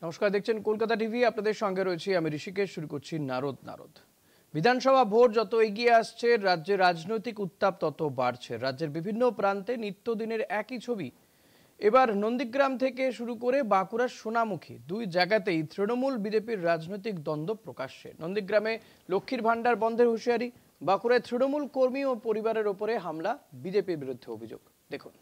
নমস্কার, দেখছেন কলকাতা টিভি। আপনাদের সঙ্গে রয়েছি আমি ঋষিকেশ। শুরু করছি নারদ। বিধানসভা ভোট যত এগিয়ে আসছে, রাজ্যের রাজনৈতিক উত্তাপ তত বাড়ছে। রাজ্যের বিভিন্ন প্রান্তে নিত্যদিনের একই ছবি। এবার নন্দীগ্রাম থেকে শুরু করে বাঁকুড়ার সোনামুখী, দুই জায়গাতেই তৃণমূল বিজেপির রাজনৈতিক দ্বন্দ্ব প্রকাশ্যে। নন্দীগ্রামে লক্ষ্মীর ভাণ্ডার বন্ধের হুঁশিয়ারি, বাঁকুড়ায় তৃণমূল কর্মী ও পরিবারের ওপরে হামলা, বিজেপির বিরুদ্ধে অভিযোগ। দেখুন।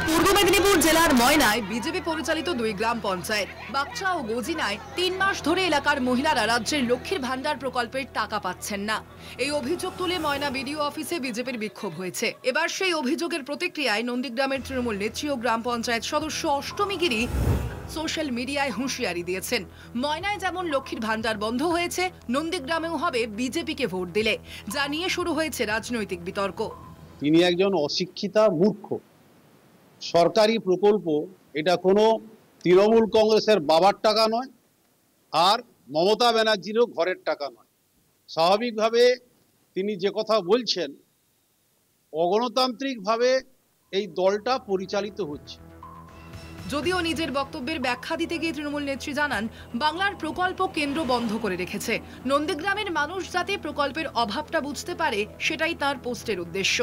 পূর্ব মেদিনীপুর জেলার ময়নায় বিজেপি পরিচালিত দুই গ্রাম পঞ্চায়েত বাকচা ও গজিনায় ৩ মাস ধরে এলাকার মহিলারা রাজ্যের লক্ষ্মীর ভাণ্ডার প্রকল্পের টাকা পাচ্ছেন না। এই অভিযোগ তুলে ময়না বিডিও অফিসে বিজেপির বিক্ষোভ হয়েছে। এবার সেই অভিযোগের প্রতিক্রিয়ায় নন্দীগ্রামের তৃণমূল নেত্রী ও গ্রাম পঞ্চায়েত সদস্য অষ্টমী গিরি সোশ্যাল মিডিয়ায় হুঁশিয়ারি দিয়েছেন, ময়নায় যেমন লক্ষ্মীর ভাণ্ডার বন্ধ হয়েছে, নন্দীগ্রামেও হবে বিজেপিকে ভোট দিলে, যা নিয়ে শুরু হয়েছে রাজনৈতিক বিতর্ক। তিনি একজন অশিক্ষিতা মূর্খ। সরকারি প্রকল্প এটা কোনো তৃণমূল কংগ্রেসের বাবার টাকা নয়, আর মমতা ব্যানার্জিরও ঘরের টাকা নয়। স্বাভাবিকভাবে তিনি যে কথা বলছেন, অগণতান্ত্রিকভাবে এই দলটা পরিচালিত হচ্ছে। যদিও নিজের বক্তব্যের ব্যাখ্যা দিতে গিয়ে তৃণমূল নেত্রী জানান, বাংলার প্রকল্প কেন্দ্র বন্ধ করে রেখেছে। নন্দীগ্রামের মানুষ যাতে প্রকল্পের অভাবটা বুঝতে পারে, সেটাই তার পোস্টের উদ্দেশ্য।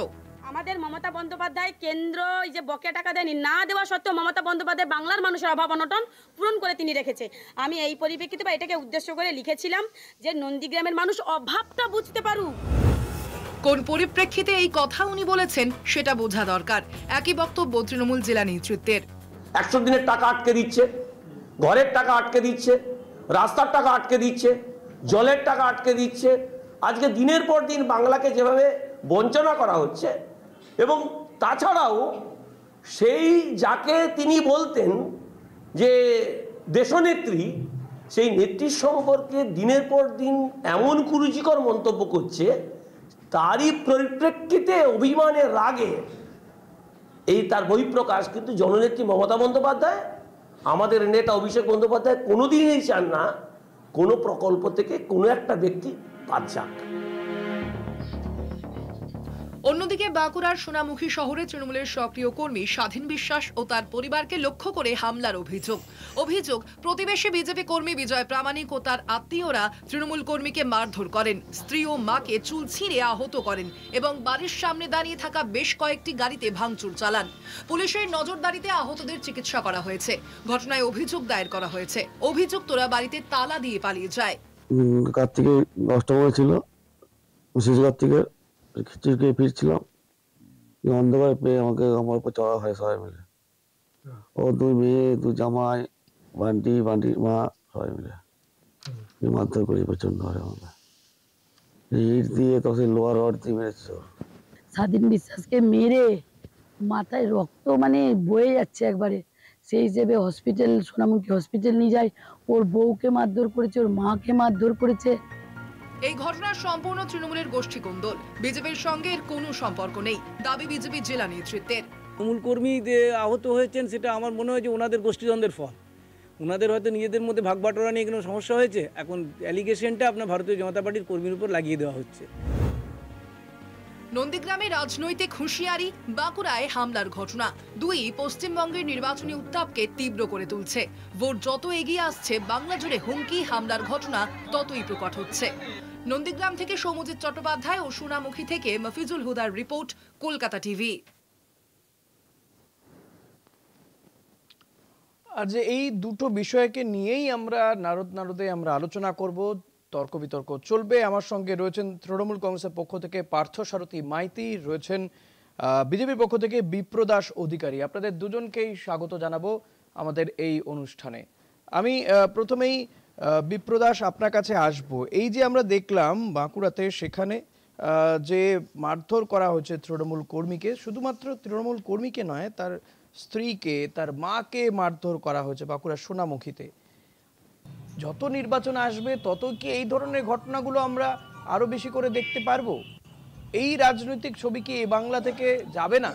আমাদের মমতা বন্দ্যোপাধ্যায় কেন্দ্র যে বকেয়া টাকা দেয়নি, না দেওয়া সত্ত্বেও মমতা বন্দ্যোপাধ্যায় বাংলার মানুষের অভাব অনটন পূরণ করে তিনি রেখেছে। আমি এই পরিপ্রেক্ষিতে বা এটাকে উদ্দেশ্য করে লিখেছিলাম যে নন্দীগ্রামের মানুষ অভাবটা বুঝতে পারুক। কোন পরিপ্রেক্ষিতে এই কথা উনি বলেছেন সেটা বোঝা দরকার। একই বক্তব্য তৃণমূল জেলা নেতৃত্বের। 100 দিনের টাকা আটকে দিচ্ছে, ঘরের টাকা আটকে দিচ্ছে, রাস্তার টাকা আটকে দিচ্ছে, জলের টাকা আটকে দিচ্ছে। আজকে দিনের পর দিন বাংলাকে যেভাবে বঞ্চনা করা হচ্ছে, এবং তাছাড়াও সেই যাকে তিনি বলতেন যে দেশনেত্রী, সেই নেত্রীর সম্পর্কে দিনের পর দিন এমন কুরুচিকর মন্তব্য করছে, তারই পরিপ্রেক্ষিতে অভিমানের রাগে এই তার বহিঃপ্রকাশ। কিন্তু জননেত্রী মমতা বন্দ্যোপাধ্যায়, আমাদের নেতা অভিষেক বন্দ্যোপাধ্যায় কোনোদিনই চান না কোনো প্রকল্প থেকে কোনো একটা ব্যক্তি বাদ যাক। অন্যদিকে বাঁকুড়ার সোনামুখী শহরে তৃণমূলের সক্রিয় কর্মী স্বাধীন বিশ্বাস ও তার পরিবারকে লক্ষ্য করে হামলার অভিযোগ প্রতিবেশী বিজেপি কর্মী বিজয় প্রামাণিক ও তার আত্মীয়রা তৃণমূল কর্মীকে মারধর করেন, স্ত্রী ও মাকে চুল ছিঁড়ে আহত করেন এবং বাড়ির সামনে দাঁড়িয়ে থাকা বেশ কয়েকটি গাড়িতে ভাঙচুর চালান। পুলিশের নজরদারিতে আহতদের চিকিৎসা করা হয়েছে। ঘটনায় অভিযোগ দায়ের করা হয়েছে। অভিযুক্তরা বাড়িতে তালা দিয়ে পালিয়ে যায়। কার্তিকে নষ্ট করেছিল, কার্তিকে খিচুড়ি ফিরছিলাম, অন্ধকার পেয়ে আমার উপর চড়া হয় সবাই মিলে। ও দুই মেয়ে, দুই জামাই, বান্টি মা, সবাই মিলে মারধর করি প্রচন্ড হয়। আমাকে ইট দিয়ে তখন লোহার রড দিয়ে মেরেছে। স্বাধীন বিশ্বাসকে মেরে মাথায় রক্ত মানে বয়ে যাচ্ছে একবারে। সেই হিসেবে হসপিটাল, সোনামুখী হসপিটাল নিয়ে যায়। ওর বউকে মারধর করেছে, ওর মাকে মারধর করেছে। এই ঘটনার সম্পূর্ণ তৃণমূলের গোষ্ঠী কোন্দল, বিজেপির সঙ্গে এর কোনো সম্পর্ক নেই, দাবি বিজেপি জেলা নেতৃত্বের। তৃণমূল কর্মী আহত হয়েছেন, সেটা আমার মনে হয় যে ওনাদের গোষ্ঠীদ্বন্দ্বের ফল। ওনাদের হয়তো নিজেদের মধ্যে ভাগ বাটোয়ারা নিয়ে কোনো সমস্যা হয়েছে। এখন অ্যালিগেশনটা আপনার ভারতীয় জনতা পার্টির কর্মীর উপর লাগিয়ে দেওয়া হচ্ছে। নন্দীগ্রামে রাজনৈতিক হুঁশিয়ারি, বাঁকুড়ায় হামলার ঘটনা, দুই পশ্চিমবঙ্গের নির্বাচনী উত্তাপকে তীব্র করে তুলছে। ভোট যত এগিয়ে আসছে, বাংলা জুড়ে হুমকি হামলার ঘটনা ততই প্রকট হচ্ছে। নন্দীগ্রাম থেকে সৌমজিৎ চট্টোপাধ্যায় ও সোনামুখী থেকে মফিজুল হুদার রিপোর্ট, কলকাতা টিভি। আর যে এই দুটো বিষয়কে নিয়েই আমরা নারদে আমরা আলোচনা করব, তর্ক বিতর্ক চলবে। আমার সঙ্গে রয়েছেন তৃণমূল কংগ্রেসের পক্ষ থেকে পার্থ সারথী মাইতি, রয়েছেন বিজেপির পক্ষ থেকে বিপ্রদাস অধিকারী। আপনাদের দুজনকেই স্বাগত জানাবো আমাদের এই অনুষ্ঠানে। আমি প্রথমেই বিপ্রদাস আপনার কাছে আসব। এই যে আমরা দেখলাম বাঁকুড়াতে, সেখানে যে মারধর করা হয়েছে তৃণমূল কর্মীকে, শুধুমাত্র তৃণমূল কর্মীকে নয়, তার স্ত্রীকে, তার মাকে মারধর করা হয়েছে বাঁকুড়ার সোনামুখীতে। যত নির্বাচন আসবে তত কি এই ধরনের ঘটনাগুলো আমরা আরো বেশি করে দেখতে পারবো? এই রাজনৈতিক ছবি কি এই বাংলা থেকে যাবে না?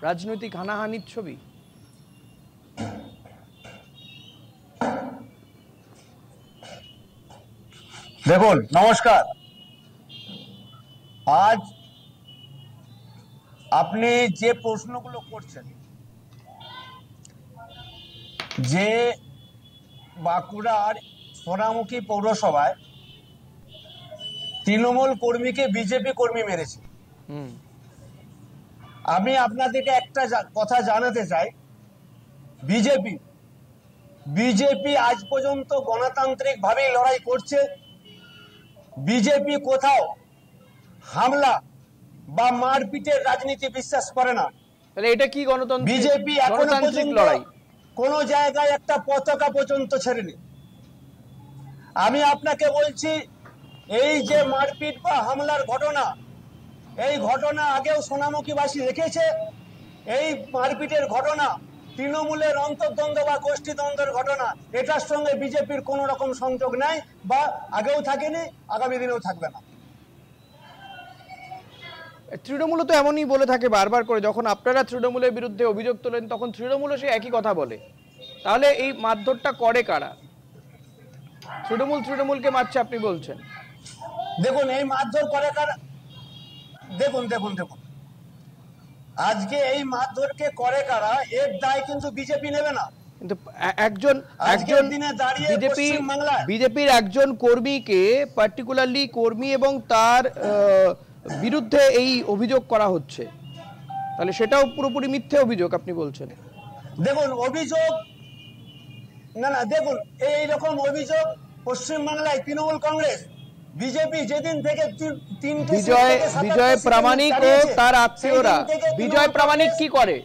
রাজনৈতিক হানাহানির ছবি। দেখুন, নমস্কার। আজ আপনি যে প্রশ্নগুলো করছেন, যে বাঁকুড়ার সোনামুখী পৌরসভায় তৃণমূল কর্মীকে বিজেপি কর্মী মেরেছে, আমি আপনাদেরকে একটা কথা জানাতে চাই, বিজেপি আজ পর্যন্ত গণতান্ত্রিক ভাবে লড়াই করছে। বিজেপি কোথাও হামলা বা মারপিটের রাজনীতি বিশ্বাস করে না। তাহলে এটা কি গণতন্ত্র? বিজেপি এখনো পর্যন্ত কোন জায়গায় একটা পতাকা পর্যন্ত ছেড়েনি। আমি আপনাকে বলছি, এই যে মারপিট বা হামলার ঘটনা, এই ঘটনা আগেও সোনামুখীবাসী দেখেছে। এই মারপিটের ঘটনা তৃণমূলের অন্তর্দ্বন্দ্ব বা গোষ্ঠীদ্বন্দ্বের ঘটনা, এটার সঙ্গে বিজেপির কোন রকম সংযোগ নাই, বা আগেও থাকেনি, আগামী দিনেও থাকবে না। তৃণমূল তো এমনই বলে থাকে বারবার করে, যখন আপনারা তৃণমূলের বিরুদ্ধে অভিযোগ তোলেন তখন তৃণমূলও সে একই কথা বলে। তাহলে এই মারধরটা করে কারা? তৃণমূলকে মারছে আপনি বলছেন। দেখুন, এই মারধর করে কারা? দেখুন, আজকে এই মারধরকে করে কারা, এর দায় কিন্তু বিজেপি নেবে না। কিন্তু বিজেপির একজন কর্মীকে, পার্টিকুলারলি কর্মী এবং তার বিরুদ্ধে এই অভিযোগ করা হচ্ছে, তাহলে সেটাও পুরোপুরি মিথ্যে অভিযোগ আপনি বলছেন। দেখুন, অভিযোগ দেখুন, এইরকম অভিযোগ পশ্চিমবাংলায় তৃণমূল কংগ্রেস, বিজেপি যেদিন থেকে বিজয় প্রামাণিক ও তার আত্মীয়রা, বিজয় প্রামাণিক কি করে?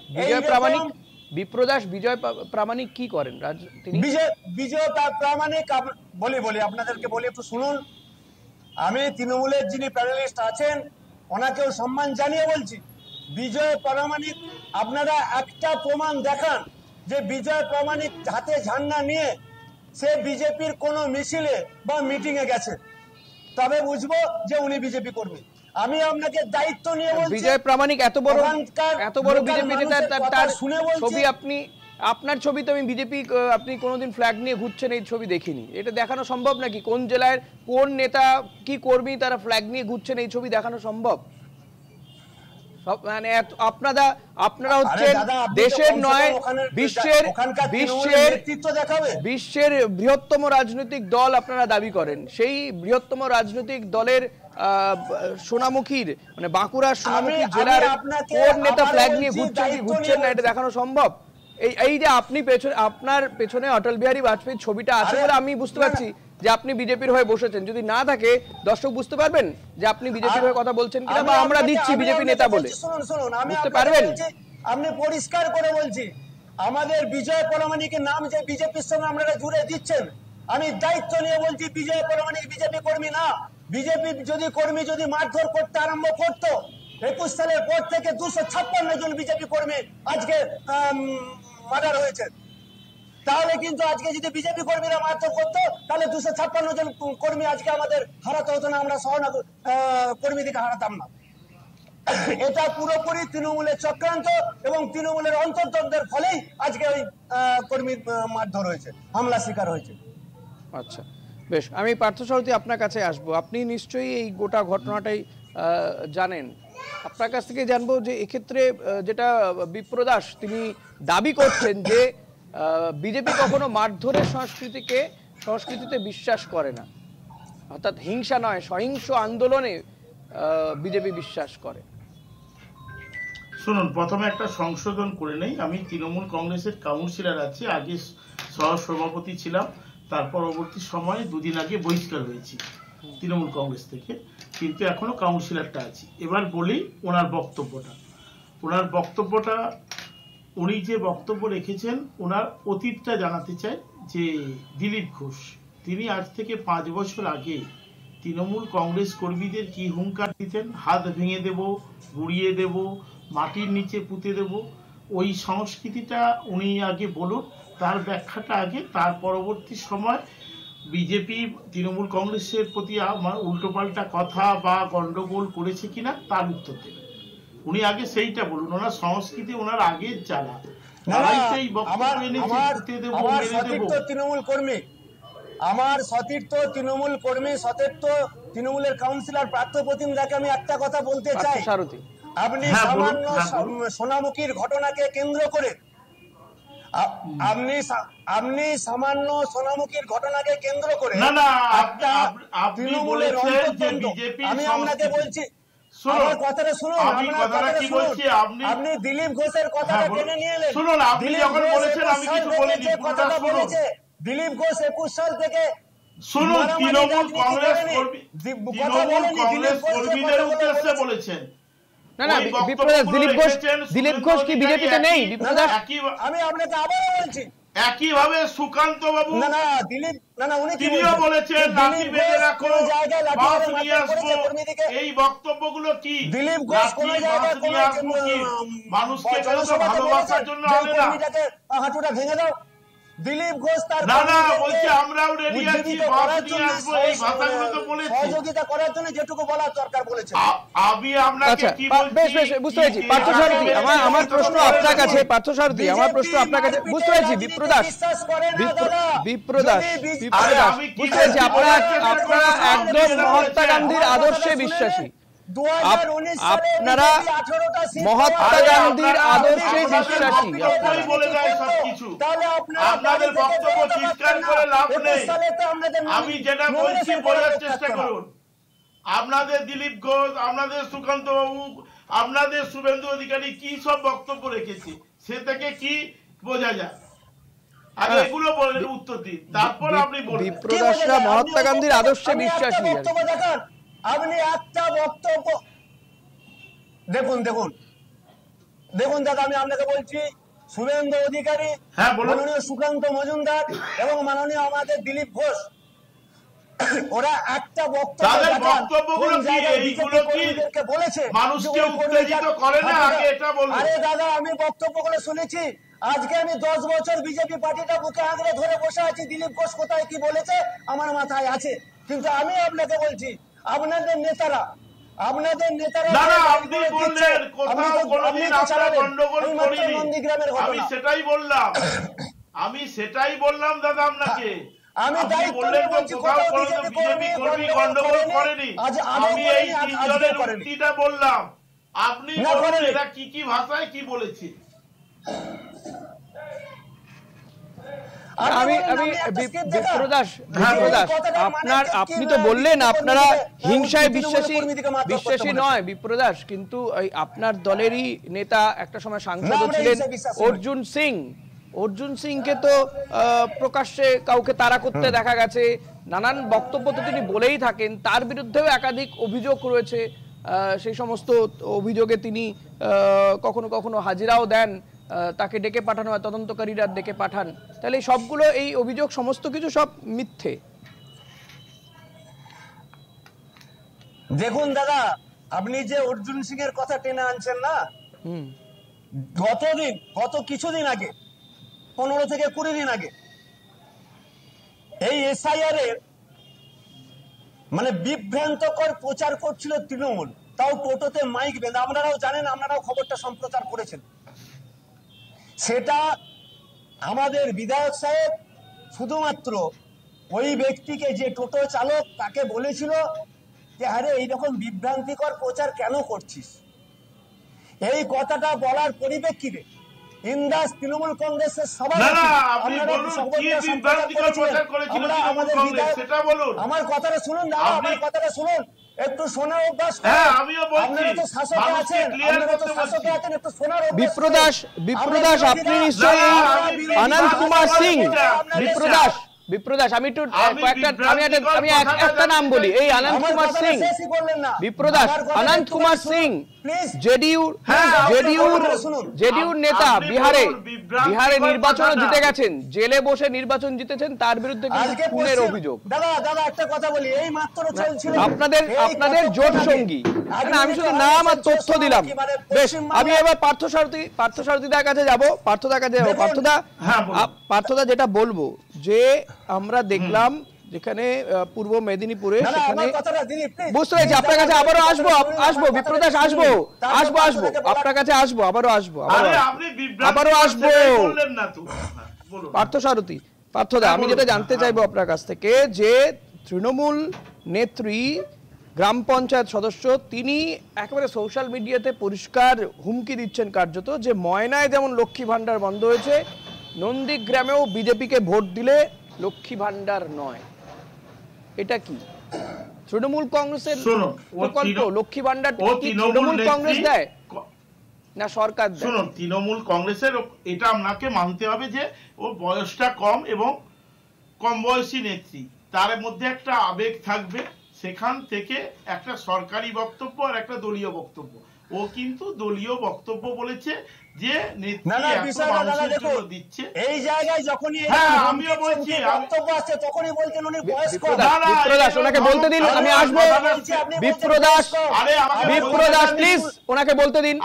বিপ্রদাস বিজয় প্রামাণিক কি করেন? বিজয় প্রামাণিক বলি আপনাদেরকে বলি, একটু শুনুন। আমি তৃণমূলের যিনি প্যানেলিস্ট আছেন ওনাকেও সম্মান জানিয়ে বলছি, বিজয় প্রামাণিক, আপনারা একটা প্রমাণ দেখান যে বিজয় প্রামাণিক হাতে ঝান্ডা নিয়ে সে বিজেপির কোন মিছিলে বা মিটিং এ গেছে, তবে বুঝবো যে উনি বিজেপি কর্মী। আমি আপনাকে দায়িত্ব নিয়ে বলছি, বিজয় প্রামাণিক এত বড় বিজেপি নেতা, তার ছবি আপনার ছবি তো আমি বিজেপি, আপনি কোনোদিন ফ্ল্যাগ নিয়ে ঘুরছেন এই ছবি দেখিনি। এটা দেখানো সম্ভব নাকি? কোন জেলার কোন নেতা কি কর্মী তারা ফ্ল্যাগ নিয়ে ঘুরছেন এই ছবি দেখানো সম্ভব? মানে আপনারা হচ্ছেন দেশের নয় বিশ্বের বৃহত্তম রাজনৈতিক দল আপনারা দাবি করেন। সেই বৃহত্তম রাজনৈতিক দলের সোনামুখীর মানে বাঁকুড়ার সোনামুখী জেলার কোন নেতা ফ্ল্যাগ নিয়ে ঘুরছেন না এটা দেখানো সম্ভব? এই যে আপনি আপনার পেছনে অটল বিহারী বাজপেয়ীর ছবিটা আছে বলে আমি বুঝতে পারছি যে আপনি বিজেপির হয়ে বসেছেন। যদি না থাকে দর্শক বুঝতে পারবেন যে আপনি বিজেপির হয়ে কথা বলছেন কিনা, বা আমরা দিচ্ছি বিজেপি নেতা বলে বুঝতে পারবেন। আপনি পরিষ্কার করে বলছি, আমাদের বিজয় প্রামাণিকের নাম যে বিজেপির সঙ্গে আপনারা জুড়ে দিচ্ছেন, আমি দায়িত্ব নিয়ে বলছি বিজয় প্রামাণিক বিজেপি কর্মী না। বিজেপি কর্মী যদি মারধর করতে আরম্ভ করতো 21 সালের পর থেকে 256 জন বিজেপি কর্মী আজকে মার্ডার হয়েছে, তাহলে কিন্তু আজকে যদি বিজেপি কর্মীরা মারধর করতো তাহলে 256 জন কর্মী আজকে আমাদের হারাতে হতো না, আমরা সহনা কর্মীদেরকে হারাতাম না। এটা পুরোপুরি তৃণমূলের চক্রান্ত এবং তৃণমূলের অন্তর্দ্বন্দ্বের ফলেই আজকে ওই কর্মী মারধর হয়েছে, হামলা শিকার হয়েছে। আচ্ছা, বেশ, আমি পার্থসারথী আপনার কাছে আসবো। আপনি নিশ্চয়ই এই গোটা ঘটনাটাই জানেন। আপনার কাছ থেকে জানবো যে এক্ষেত্রে যেটা বিপ্রদাস তিনি দাবি করছেন যে বিজেপি কখনো মারধরের সংস্কৃতিতে বিশ্বাস করে না, অর্থাৎ হিংসা নয় সহিংস আন্দোলনে বিজেপি বিশ্বাস করে। শুনুন, প্রথমে একটা সংশোধন করে নেই। আমি তৃণমূল কংগ্রেসের কাউন্সিলর আছি, আগে সহ সভাপতি ছিলাম, তার পরবর্তী সময়ে দুদিন আগে বহিষ্কার হয়েছি তৃণমূল কংগ্রেস থেকে, কিন্তু এখনো কাউন্সিলরটা আছি। এবার বলি ওনার বক্তব্যটা উনি যে বক্তব্য রেখেছেন ওনার অতীতটা জানাতে চাই। যে দিলীপ ঘোষ তিনি আজ থেকে 5 বছর আগে তৃণমূল কংগ্রেস কর্মীদের কি হুঙ্কার দিতেন, হাত ভেঙে দেব, গুড়িয়ে দেব, মাটির নিচে পুঁতে দেব, ওই সংস্কৃতিটা উনি আগে বলুন, তার ব্যাখ্যাটা আগে, তার পরবর্তী সময় বিজেপি তৃণমূল কংগ্রেসের প্রতি আমার উল্টোপাল্টা কথা বা গন্ডগোল করেছে কিনা তার উত্তর দেবেন। উনি আগে সেইটা বলুন, ওনার সংস্কৃতি ওনার আগের জ্বালা। আমার সতীর্থ তৃণমূল কর্মী, সতীর্থ তৃণমূলের কাউন্সিলর প্রার্থ প্রতিনিধিকে আমি একটা কথা বলতে চাই, আপনি সামান্য সোনামুখীর ঘটনাকে কেন্দ্র করে আপনি সামান্য সোনামুখীর ঘটনাকে কেন্দ্র করে আপনি বলেছেন যে বিজেপি, আমি আপনাকে বলছি আমার কথাটা শুনুন, আপনি দিলীপ ঘোষের কথাটা টেনে নিয়ে এলেন। শুনুন, আপনি যখন বলেছেন আমি কিছু বলিনি, কথাটা বলেছে দিলীপ ঘোষ 21 সাল থেকে। শুনুন, তৃণমূল কংগ্রেস কর্মীদের উদ্দেশ্যে বলেছেন। না না বিপ্রদাস, দিলীপ ঘোষ কি বিজেপিতে নেই? বিপ্রদাস, আমি আপনাকে আবারও বলছি, একইভাবে সুকান্ত বাবু তিনিও বলেছেন লাঠি বেঁধে রাখো, বাস নিয়ে আসবো। এই বক্তব্যগুলো কি? দিলীপ ঘোষ কোন জায়গায় মানুষকে ভালোবাসার জন্য আনে না। হাঁটুটা ভেঙে দাও। দিলীপ ঘোষ তার বলছে আমরাও রেডি আছি, বাস নিয়ে আসবো। এই ভাষাগুলো তো বলেছি, সহযোগিতা করার জন্য যেটুকু বলার দরকার বলেছে। আমি আপনাকে কি বলছি? বেশ বুঝতে পেরেছি পার্থসারথী, আমার প্রশ্ন আপনার কাছে, পার্থসারথী আমার প্রশ্ন আপনার কাছে, বুঝতে পেরেছি। বিপ্রদাস বুঝতে পেরেছি, আপনারা একদম মহাত্মা গান্ধীর আদর্শে বিশ্বাসী, আপনারা মহাত্মা গান্ধীর আদর্শে বিশ্বাসী। আপনাদের বক্তব্য চিৎকার করে লাভ নেই। আমি যেটা বলছি বোঝার চেষ্টা করুন। আপনাদের দিলীপ ঘোষ, আপনাদের সুকান্ত বাবু, আপনাদের শুভেন্দু অধিকারী কি সব বক্তব্য রেখেছে, সে থেকে কি বোঝা যায়? আগে এগুলো বলেন, উত্তর দিন, তারপর আপনি বলুন। বিপ্রদাসরা মহাত্মা গান্ধীর আদর্শে বিশ্বাসী। আপনি একটা বক্তব্য দেখুন দাদা, আমি আপনাকে বলছি, শুভেন্দু অধিকারী, মাননীয় সুকান্ত মজুমদার এবং মাননীয় আমাদের দিলীপ ঘোষ, ওরা একটা আরে দাদা, আমি বক্তব্যগুলো শুনেছি। আজকে আমি 10 বছর বিজেপি পার্টিটা বুকে আঁকড়ে ধরে বসে আছি। দিলীপ ঘোষ কোথায় কি বলেছে আমার মাথায় আছে, কিন্তু আমি আপনাকে বলছি, আপনাদের নেতারা আপনি বললেন কোথাও কোনোদিন আমরা গন্ডগোল করিনি। আমি সেটাই বললাম দাদা আপনাকে। আমি বললেন কোথাও কোনোদিন বিজেপি কর্মী গন্ডগোল করেনি। আমি এই তিনজনের উক্তিটা বললাম, আপনি বলুন এরা কি ভাষায় কি বলেছে। আপনি তো বললেন আপনারা হিংসায় বিশ্বাসী নয় বিপ্রদাস, কিন্তু আপনার দলেরই নেতা একটা সময় সাংসদ ছিলেন অর্জুন সিংকে তো প্রকাশ্যে কাউকে তাড়া করতে দেখা গেছে, নানান বক্তব্য তো তিনি বলেই থাকেন, তার বিরুদ্ধেও একাধিক অভিযোগ রয়েছে। সেই সমস্ত অভিযোগে তিনি কখনো কখনো হাজিরাও দেন, তাকে ডেকে পাঠানো হয়, তদন্তকারীরা ডেকে পাঠান। তাহলে সবগুলো এই অভিযোগ সমস্ত কিছু সব মিথ্যে। দেখুন দাদা, আপনি যে অর্জুন সিং এর কথা টেনে আনছেন না, গত কিছুদিন আগে, 15 থেকে 20 দিন আগে, এই এসআইআর এর মানে বিভ্রান্তকর প্রচার করছিল তৃণমূল, তাও টোটোতে মাইক বেঁধে। আপনারাও জানেন, আপনারাও খবরটা সম্প্রচার করেছেন। সেটা আমাদের বিধায়ক সাহেব শুধুমাত্র ওই ব্যক্তিকে, যে টোটো চালক, তাকে বলেছিল যে আরে এইরকম বিভ্রান্তিকর প্রচার কেন করছিস। এই কথাটা বলার পরিপ্রেক্ষিতে ইন্দাস তৃণমূল কংগ্রেসের সবাই আমার কথাটা শুনুন দাদা, আমার কথাটা শুনুন, একটু শোনার অভ্যাস। আপনারা তো শাসকে আছেন, একটু শোনার অভ্যাস। বিপ্রদাস আপনি নিশ্চয়ই অনন্ত কুমার সিং, বিপ্রদাস আমি একটু আমি একটা নাম বলি, এই অনন্ত কুমার সিং, বিপ্রদাস অনন্ত কুমার সিং জেডিইউর নেতা, বিহারে নির্বাচন জিতে গেছেন, জেলে বসে নির্বাচন জিতেছেন, তার বিরুদ্ধে খুনের অভিযোগ। দাদা একটা কথা বলি, এই মাত্র চলছিল আপনাদের জোট সঙ্গী, আমি শুধু নাম আর তথ্য দিলাম। বেশ, আমি এবার পার্থসারথীদার কাছে যাবো। পার্থদা যেটা বলবো, যে আমরা দেখলাম যেখানে পূর্ব মেদিনীপুরে, সেখানে বুঝতে পেরেছি আপনার কাছে আবারও আসবো বিপ্রদাস, আসবো আপনার কাছে আবারও আসবো পার্থদা, আমি যেটা জানতে চাইবো আপনার কাছ থেকে, যে তৃণমূল নেত্রী গ্রাম পঞ্চায়েত সদস্য, তিনি একেবারে সোশ্যাল মিডিয়াতে পরিষ্কার হুমকি দিচ্ছেন কার্যত যে ময়নায় যেমন লক্ষ্মী ভান্ডার বন্ধ হয়েছে, নন্দীগ্রামেও বিজেপিকে ভোট দিলে লক্ষ্মী ভান্ডার নয়। এটা কি তৃণমূল কংগ্রেসের প্রকল্প? লক্ষ্মী ভান্ডার কি তৃণমূল কংগ্রেস দেয় না সরকার দেয়? শুনুন, তৃণমূল কংগ্রেসের এটা আপনাকে মানতে হবে যে ওর বয়সটা কম এবং কম বয়সী নেত্রী, তার মধ্যে একটা আবেগ থাকবে, সেখান থেকে একটা সরকারি বক্তব্য আর একটা দলীয় বক্তব্য। ও কিন্তু দলীয় বক্তব্য বলেছে যে দিচ্ছে এই জায়গায় যখনই আমিও বলছি বক্তব্য আছে তখনই বলছেন উনি বয়স কম। বিপ্রদাস ওনাকে বলতে দিন, আমি আসবো। বিপ্রদাস প্লিজ ওনাকে বলতে দিন।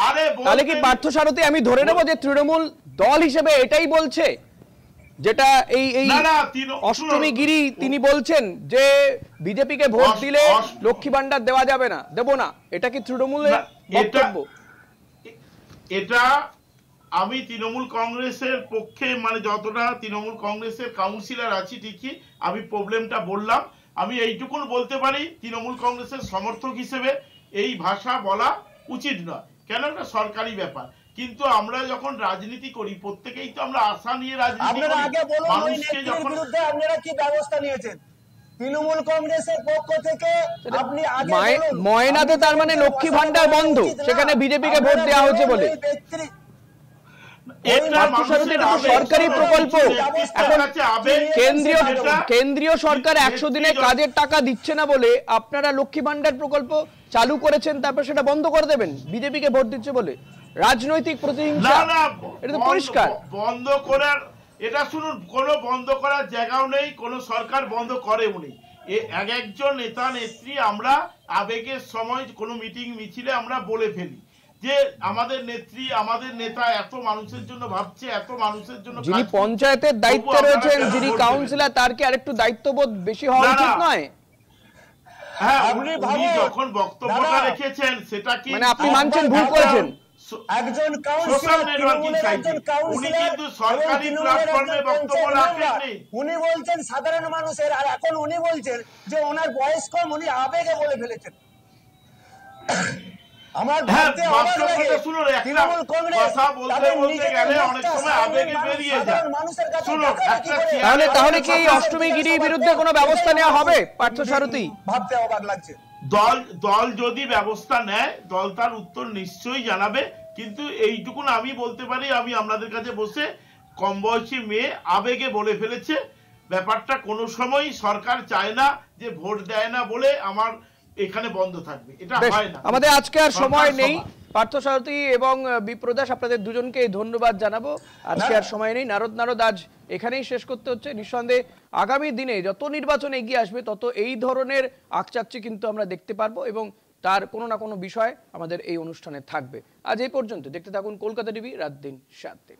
তাহলে কি পার্থসারথী আমি ধরে নেব যে তৃণমূল দল হিসেবে এটাই বলছে, যেটা এই অষ্টমী গিরি তিনি বলছেন যে বিজেপিকে ভোট দিলে লক্ষ্মী ভান্ডার দেওয়া যাবে না, দেব না, এটা কি তৃণমূলের বক্তব্য? এটা আমি তৃণমূল কংগ্রেসের পক্ষে, মানে যতটা তৃণমূল কংগ্রেসের কাউন্সিলর আছি ঠিকই আমি প্রবলেমটা বললাম। আমি এইটুকুন বলতে পারি তৃণমূল কংগ্রেসের সমর্থক হিসেবে এই ভাষা বলা উচিত নয়, কেন এটা সরকারি ব্যাপার। কিন্তু আমরা যখন রাজনীতি করি প্রত্যেকেই তো আমরা আশা নিয়ে রাজনীতি করি। মানুষকে যখন আপনারা কি ব্যবস্থা নিয়েছেন তৃণমূল কংগ্রেসের পক্ষ থেকে? আপনি ময়নাতে তার মানে লক্ষ্মী ভান্ডার বন্ধ, সেখানে বিজেপিকে ভোট দেওয়া হয়েছে বলে। সরকারি প্রকল্প, কেন্দ্রীয় সরকার 100 দিনে কাজের টাকা দিচ্ছে না বলে আপনারা লক্ষ্মী ভান্ডার প্রকল্প চালু করেছেন, তারপর সেটা বন্ধ করে দেবেন বিজেপিকে ভোট দিচ্ছে বলে? রাজনৈতিক প্রতিহিংসা, এটা তো পরিষ্কার। বন্ধ করার, এটা শুনুন, কোনো বন্ধ করার জায়গাও নেই, কোনো সরকার বন্ধ করেও নেই। এক একজন নেতা নেত্রী আমরা আবেগের সময় কোনো মিটিং মিছিলে আমরা বলে ফেলি যে আমাদের নেত্রী, আমাদের নেতা এত মানুষের জন্য ভাবছে, এত মানুষের জন্য। যিনি পঞ্চায়েতের দায়িত্বে রয়েছেন, যিনি কাউন্সিলর, তার কি আরেকটু দায়িত্ববোধ বেশি হওয়া উচিত নয়? হ্যাঁ, উনি যখন বক্তব্যটা রেখেছেন সেটা কি মানে আপনি মানছেন ভুল করেছেন? একজন কাউন্সিলর, উনি কিন্তু সরকারি প্ল্যাটফর্মে বক্তব্য রাখেননি। উনি বলছেন সাধারণ মানুষের, আর এখন উনি বলছেন যে ওনার বয়স কম, উনি আবেগে বলে ফেলেছেন। আমার ভাবতে অবাক লাগে তৃণমূল কংগ্রেস তাদের নিজেদের মানুষের কাছে তাহলে কি এই অষ্টমী গিরির বিরুদ্ধে কোনো ব্যবস্থা নেওয়া হবে পার্থসারথী? ভাবতে অবাক লাগছে। দল যদি ব্যবস্থা নেয়, দল তার উত্তর নিশ্চয়ই জানাবে। কিন্তু এইটুকুন আমি বলতে পারি, আমি আপনাদের কাছে বসে, কম বয়সী মেয়ে আবেগে বলে ফেলেছে। ব্যাপারটা কোনো সময় সরকার চায় না যে ভোট দেয় না বলে আমার এখানে বন্ধ থাকবে, এটা হয় না। আমাদের আজকে আর সময় নেই। পার্থসারথী এবং বিপ্রদাস, আপনাদের দুজনকে ধন্যবাদ জানাবো। আজকে আর সময় নেই। নারদ আজ এখানেই শেষ করতে হচ্ছে। নিঃসন্দেহে আগামী দিনে যত নির্বাচন এগিয়ে আসবে তত এই ধরনের আকচাকচি কিন্তু আমরা দেখতে পারবো এবং তার কোনো না কোনো বিষয় আমাদের এই অনুষ্ঠানে থাকবে। আজ এই পর্যন্ত। দেখতে থাকুন কলকাতা টিভি, রাত দিন 7 দিন।